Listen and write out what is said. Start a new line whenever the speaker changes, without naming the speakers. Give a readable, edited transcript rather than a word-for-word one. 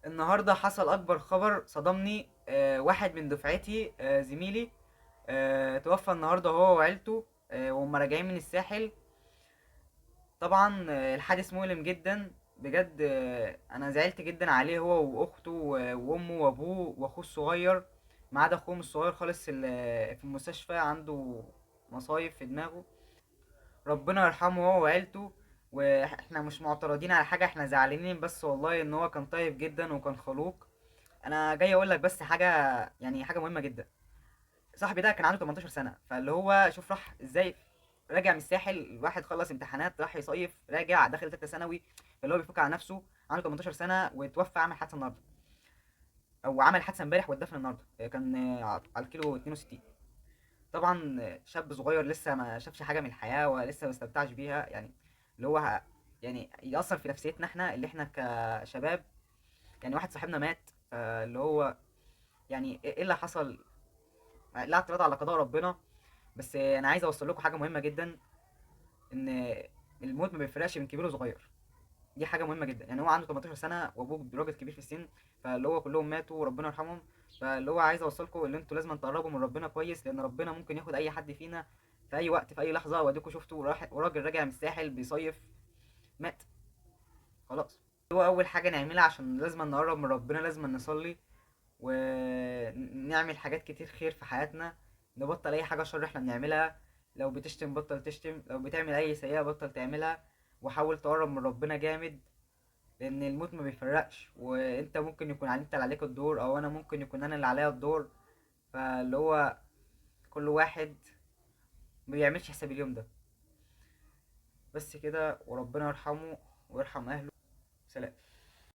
النهارده حصل اكبر خبر صدمني. واحد من دفعتي، زميلي، توفى النهارده هو وعيلته، وهم راجعين من الساحل. طبعا الحادث مؤلم جدا بجد. انا زعلت جدا عليه، هو واخته وامه وابوه واخوه الصغير، ما عدا اخوهم الصغير خالص اللي في المستشفى عنده مصايب في دماغه. ربنا يرحمه هو وعيلته. واحنا مش معترضين على حاجه، احنا زعلانين بس والله ان هو كان طيب جدا وكان خلوق. انا جاي اقول لك بس حاجه، يعني حاجه مهمه جدا. صاحبي ده كان عنده 18 سنه، فاللي هو شوف راح ازاي. راجع من الساحل، الواحد خلص امتحانات راح يصيف، راجع داخل ثالثه ثانوي، فاللي هو بيفك على نفسه. عنده 18 سنه وتوفى، عمل حادثه النهارده، او عمل حادثه امبارح واتدفن النهارده. كان على الكيلو 62. طبعا شاب صغير لسه ما شافش حاجه من الحياه ولسه ما استمتعش بيها، يعني اللي هو يعني يأثر في نفسيتنا احنا اللي احنا كشباب. يعني واحد صاحبنا مات، فاللي هو يعني ايه اللي حصل؟ لا اعتراض على قضاء ربنا. بس انا عايز اوصل لكم حاجه مهمه جدا، ان الموت ما بيفرقش بين كبير وصغير. دي حاجه مهمه جدا. يعني هو عنده 18 سنه وابوه راجل كبير في السن، فاللي هو كلهم ماتوا وربنا يرحمهم. فاللي هو عايز اوصلكم ان انتوا لازم تقربوا من ربنا كويس، لان ربنا ممكن ياخد اي حد فينا في اي وقت في اي لحظه. واديكوا شفتوا راجل راجع من الساحل بيصيف مات خلاص. هو اول حاجه نعملها عشان لازم نقرب من ربنا، لازم نصلي ونعمل حاجات كتير خير في حياتنا. نبطل اي حاجه شر احنا بنعملها. لو بتشتم بطل تشتم، لو بتعمل اي سيئه بطل تعملها. وحاول تقرب من ربنا جامد، لان الموت ما بيفرقش. وانت ممكن يكون انت اللي عليك الدور، او انا ممكن يكون انا اللي عليا الدور. فاللي هو كل واحد ما بيعملش حساب اليوم ده. بس كده، وربنا يرحمه ويرحم اهله. سلام.